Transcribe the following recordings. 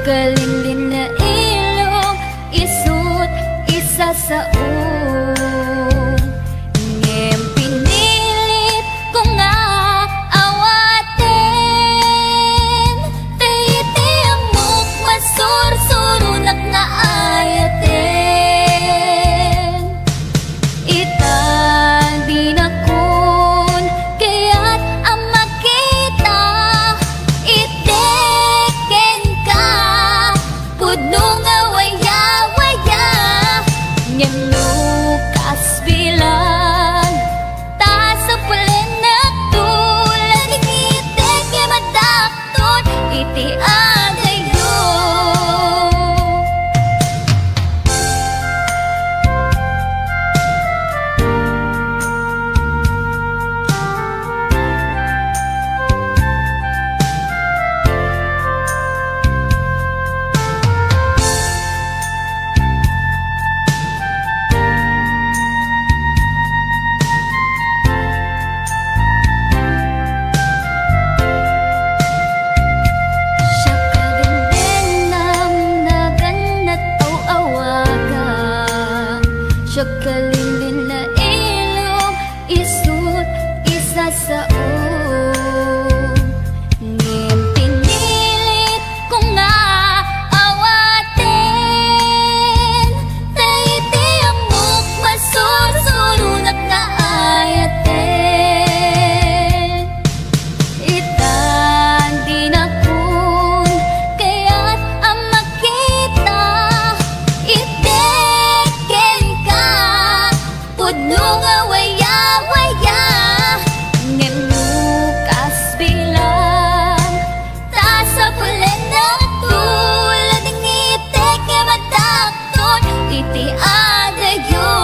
Kalinlin na ilong, isut isa sa ngem pinilit ko nga awatin, tayiti amok masursurunak nga ayatin. Itang di na kun kaya't ang makita iteken ka pudno nga waya-waya ngem nukas bilang ta sa pulen na tulad itek nga madakton iti agayo. Siya kalinlin na ilong, isut isa sa ngem pinilit ko nga awatin, tayiti amok masursurunak nga ayatin. Itan di na kun kaya't ang makita iteken ka pudno nga waya-waya ngem nukas bilang ta sa pulen na tulad ng itek nga madakton iti agayo.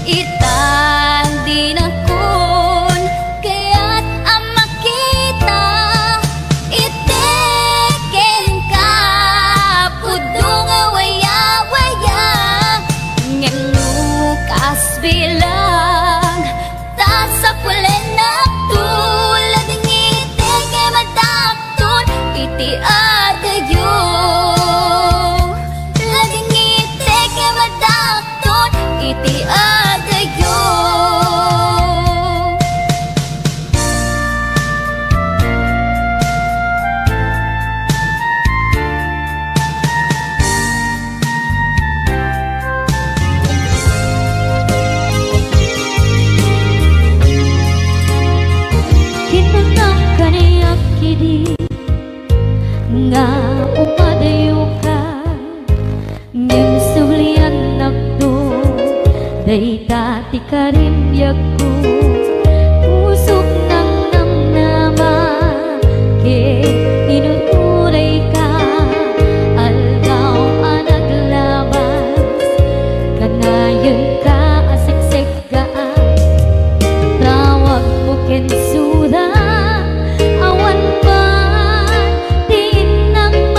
Itan di na kun kaya't ang makita iteken ka pudno nga waya-waya ngem nukas bilang ta sa pulen na tulad ng itek nga madakton iti agayo. Laging itek nga madakton iti agayo. Kinanak kaniyak kidi nga upadayo ka ngem sulian nakto Day dati ka rin yaku Pusok ng namnama Ke inuturay ka Algaw ang naglabas Kanayon ka asiksik ka Tawag mo kensura Awan ba Diin ng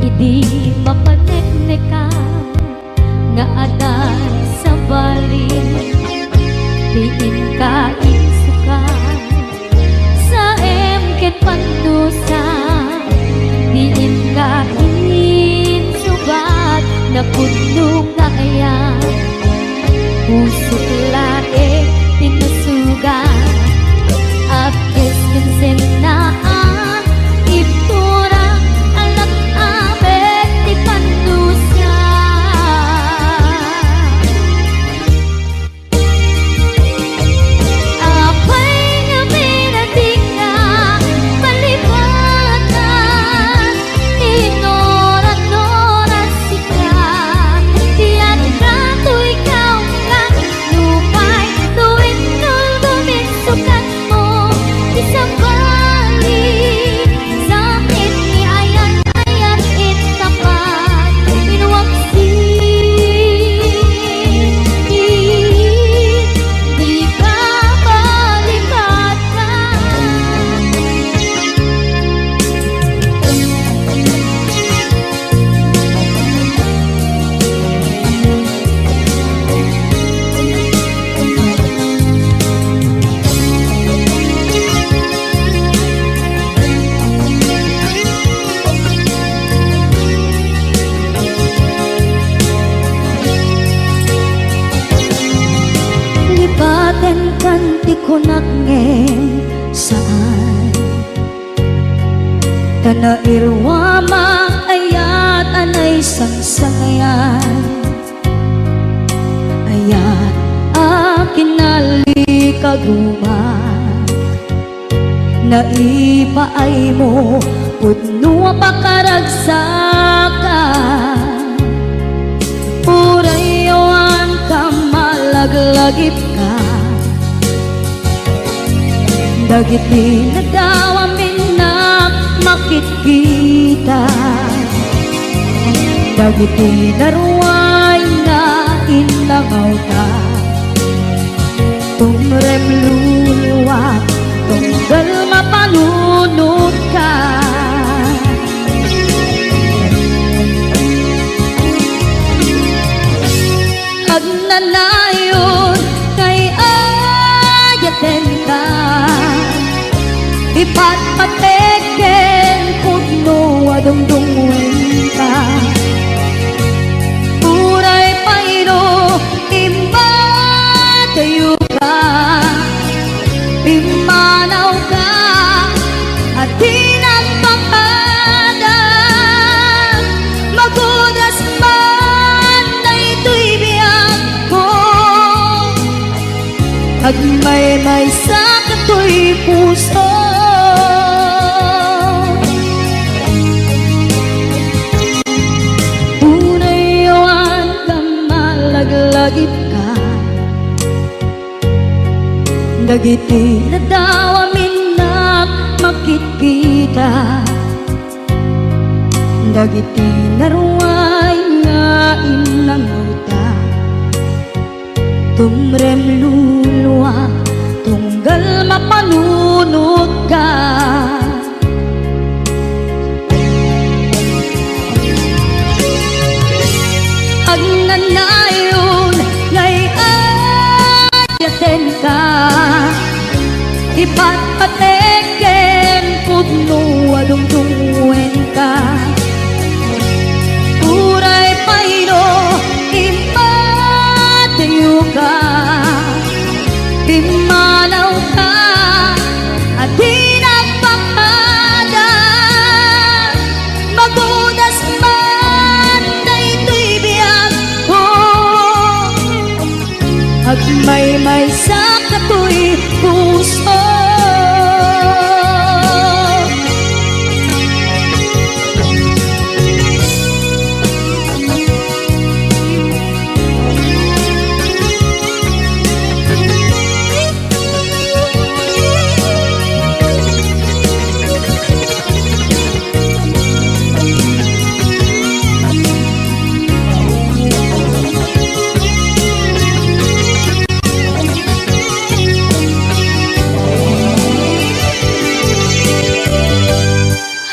Idi mapanek ka nga adan sa balin diin ka insuka sa emket panusa diin ka insubat na puno nga ayan pusok lae tinusuga apkes kinsen na kanti ko nakngem saan kana irwama ayat anay sangsangayan ayat akin nali kaguma naipaay mo pudno pakaragsakan urayawan ka malaglagip ka dagiti na daw amin na makikita dagiti na ruway na inlangaw ka tumrem luluwat tunggal mapalunod ka agnanayon kay ayaten ka ipatpateken puno adungdungwen ka uray payro imba tayo ka imanaw ka at tinagpapad magudas man na ito'y biyag ko at may sa puso. Unayawan ka malaglagip ka, dagiti na daw amin na makikita, dagiti naruay nga inanguta, tumrem luluwa tunggal mapanunod ka. Agnanayon ngay ayaten ka, ipatpateken pudno adungdungwen ka. Uray payno impatayo ka, pimanaw ka at di nagpapada. Magudas man daytoy biyag ko, agmay-may sa katoy puso.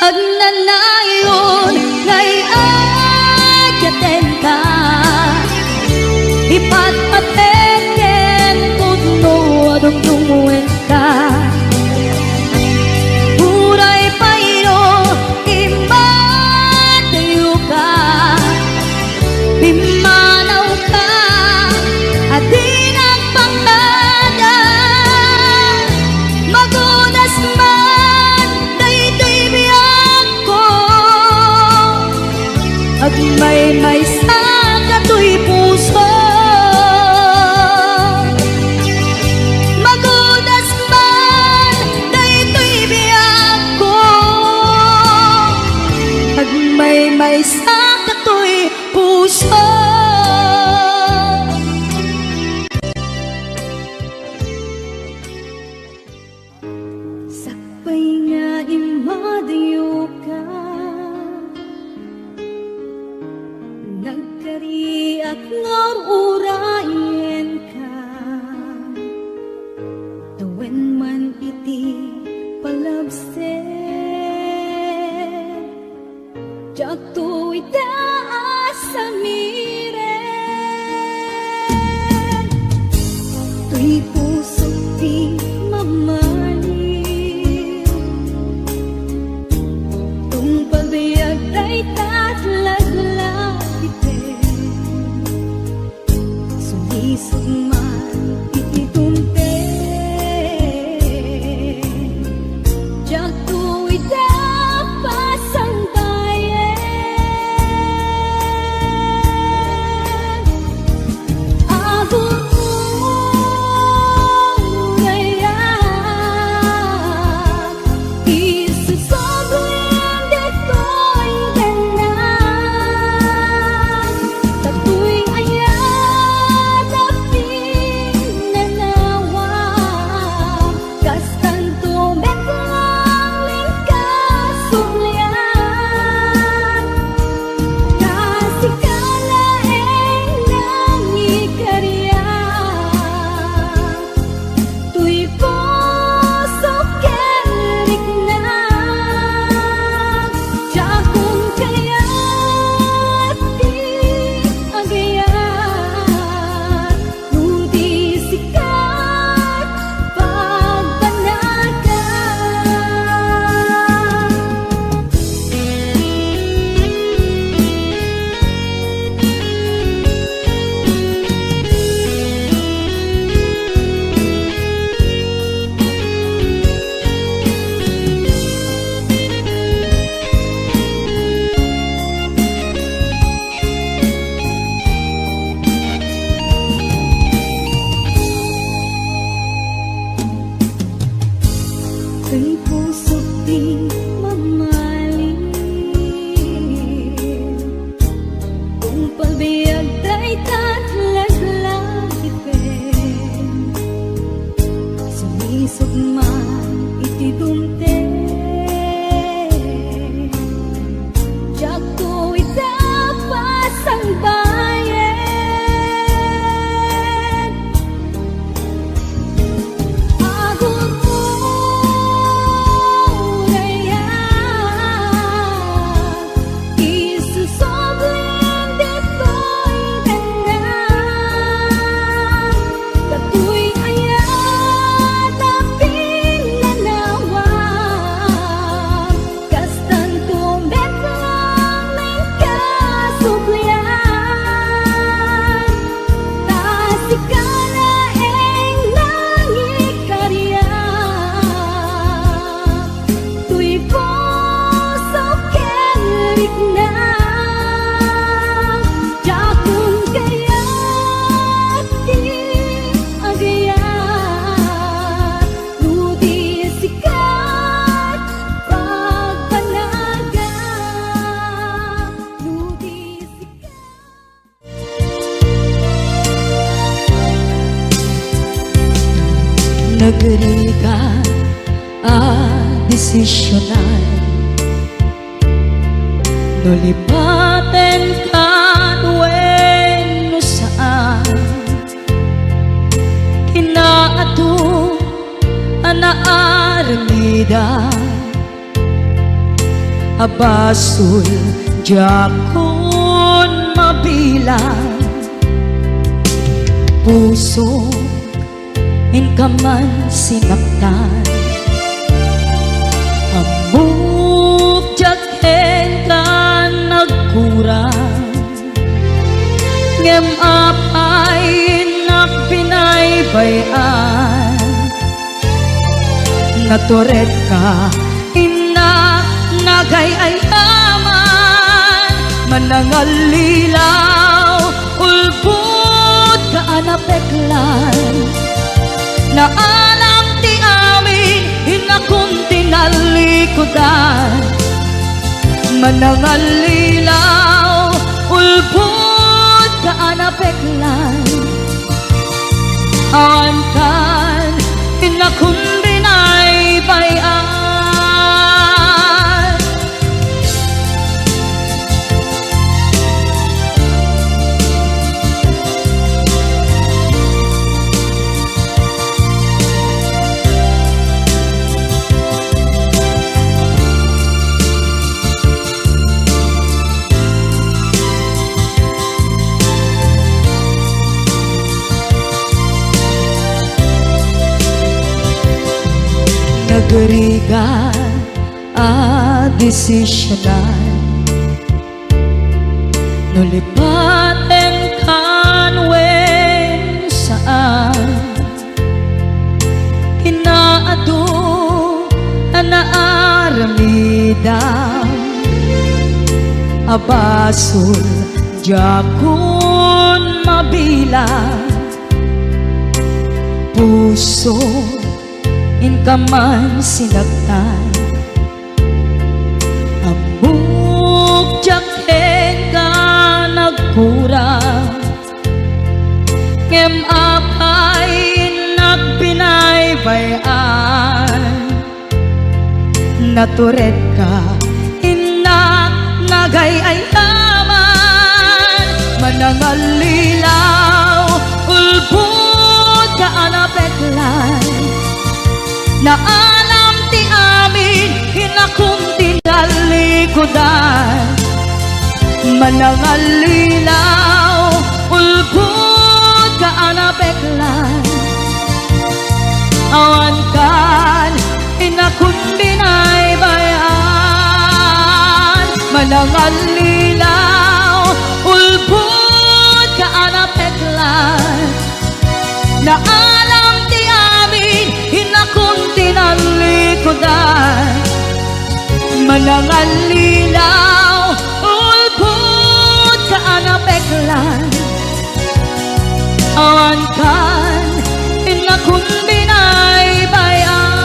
Agnanayon ngay ayaten ka, ipatpateken pudno adungdungwen ka. Uray payno impatayo ka, pimanaw ka at di nagpapada. Magudas man daytoy biyag ko, agmay-may sa katoy puso. Magudas man daytoy biyag ko, agmay-may sa katoy puso. Sakbay nga imadayo ka, nagkariak nga urayen ka. Tawen man iti palabsen, jak to itaas sa miren. Tuy puso di mamaliw, tung pagbiag ay tatlaglagitin. Sulisog man ititumpen, jak to itapas ang bayan. Ang puso't di mamahalin, kung pabiyag tayo tatlaglagitin, sumisog man itidumte. Diyak ko itapas ang bayan, agong nagri ka desisyonan, nulipaten ka no saan, kinaatu anaaramida, abasul jakon mabilang, puso in ka man sinaktan, amok jakhen ka nagkurang, ngem apay nagpinaybayan, natured ka inak nagayayaman, manangalilaw ulbut ka anapeklan, na alam ti amin hinakun tinalikudan, manangalilaw ulbud ka anapeklan, awan kan hinakun dinaybayan. Nagriga desisyonan, nulipaten kan wen saan, kinaadu anaaramida, abasul jakun mabilang, puso in ka man sinagtan, amok jakhen ka nagkurang, ngem apay nagpinaybayan, natured ka inak nagayayaman, manangalilaw ulbud ka anapeklan, na alam ti amin hinakong tinalikudan, manangalilaw ulbud ka anapeklan, awan kan hinakong dinaybayan, manangalilaw ulbud ka anapeklan, na alam ti amin hinakong tinalikudan, manangalilaw ulbud ka anapeklan, awan kan hinakong binaybayan.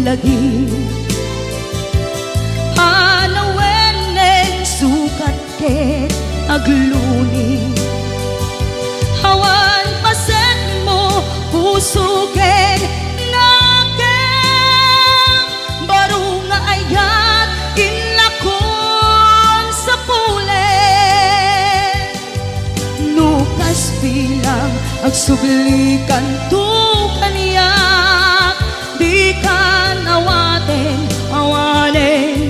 lagi. Panaweneng sukat ket agluni, hawan pasen mo puso ket nakem, baru nga ayat inlakon sa pulen. Nukas bilang agsublikan tu kaniyak, di kan awaten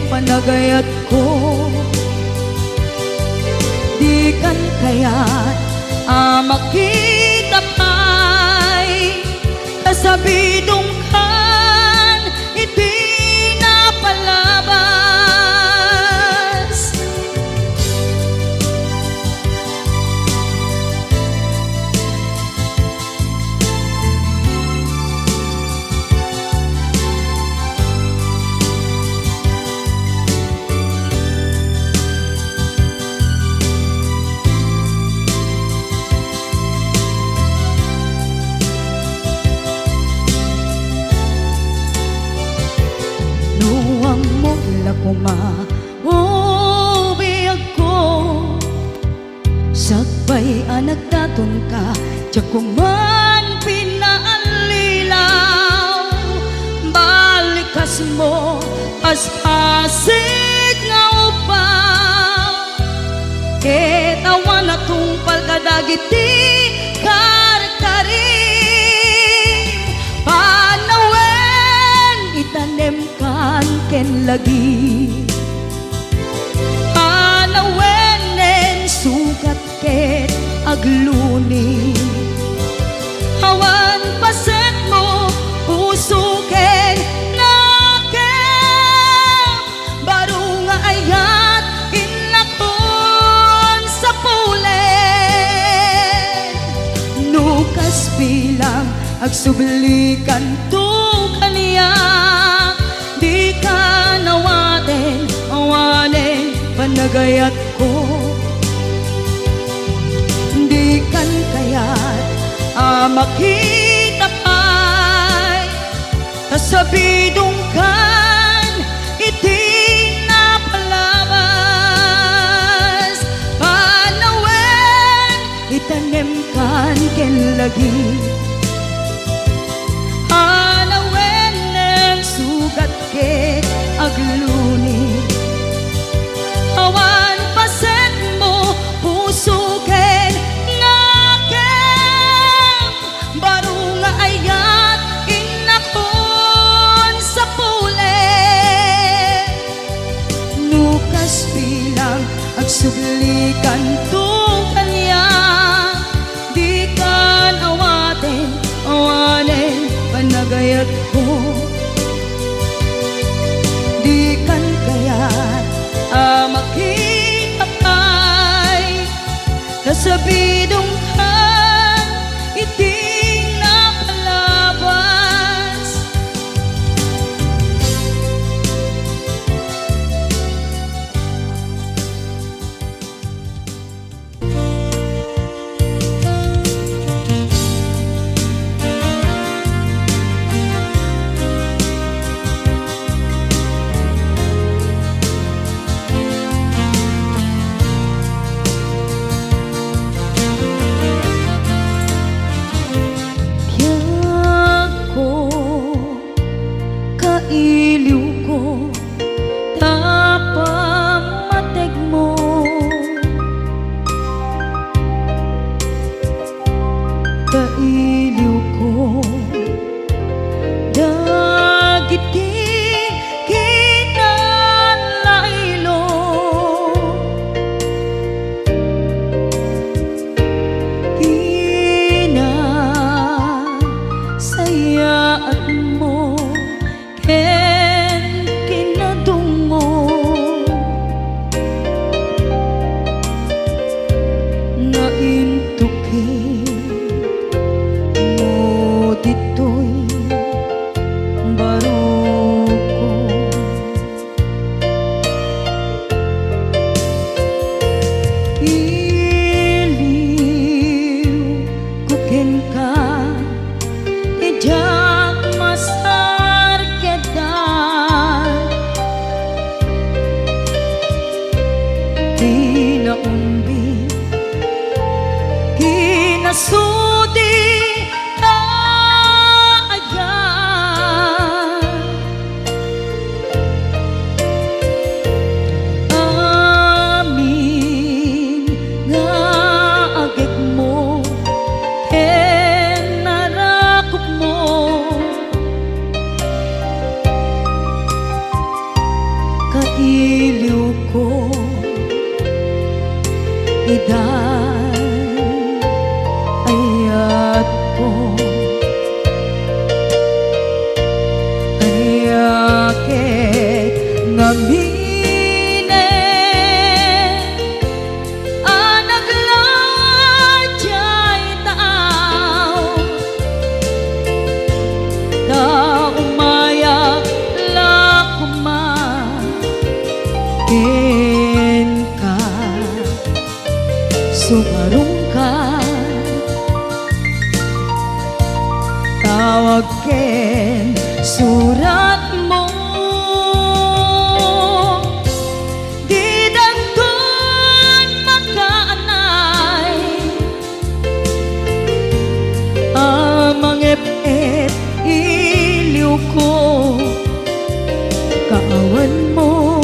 panagayat ko. Di kan kaya't makita pa'y kasabidong kan iti napalabas. Kumabiyag ko sakbay anak daton ka, tiyak kuman pinaalilaw. Balikas mo as-asig nga upaw, ketawan atong palkadagiti karkarim. Panawen itanem kan ken lagi, panawenen sukat ket agluni, hawan paset mo puso ken nakem, baru nga ayat inlakon sa pulen. Nukas bilang agsublikan tu kaniyak, di ka nawaten panagayat ko. Di kan kaya't makita pa'y kasabidong kan iti napalabas. Panawen itanem kan ken lagi, sugat ket agluni, hawan paset mo puso ken nakem, baru nga ayat inakon sa pulen. Nukas bilang agsublikan tu kaniyak, di kan awanen panagayat ko. Di kan kaya't makita pa'y kasabidong kan iti napalabas. Iliw ko tapamateg mo, kailiw ko dagiti kinalailo, kinasayaan mo ken kinadungo, nga intukin akin surat mo. Di dagton makaanay amang ep-ep iliw ko. Kaawan mo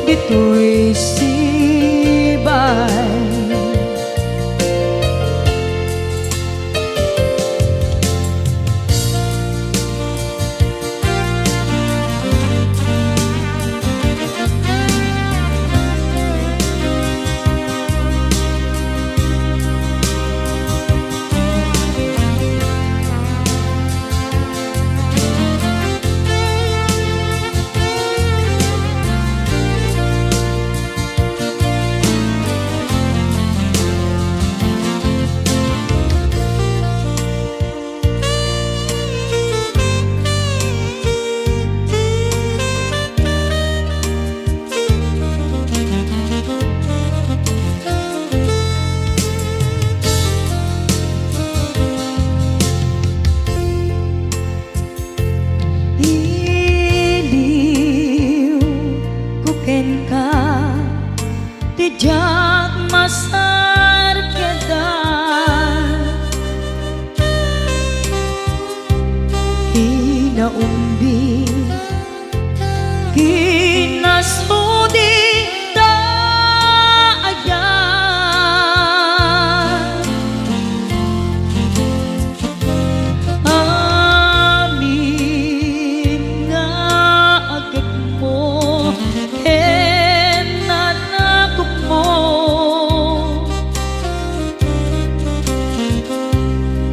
dito'y sibay. Tijak masar kedan kinaumbi kinasudi daayan amin nga agad mo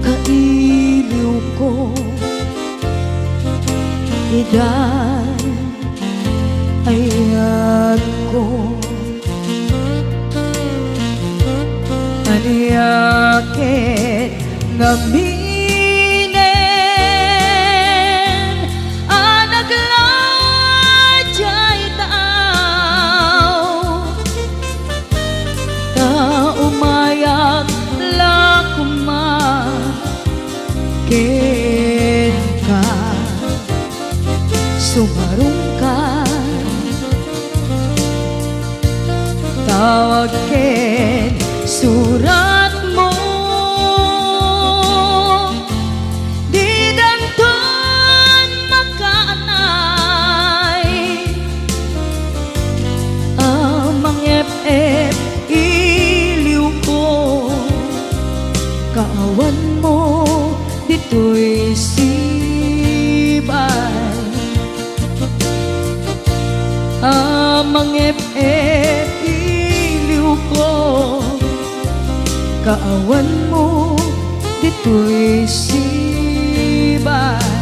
kailiw ko idan ayat ko aniyaket ngaminen anaglajay taaw taumayak lakuma ken ka sumarong ka tawag ken surat mo. Di danton makaanay amang ep-ep iliw ko. Kaawan mo dito'y sibay amang ep-ep iliw ko. Kaawan mo dito'y sibay.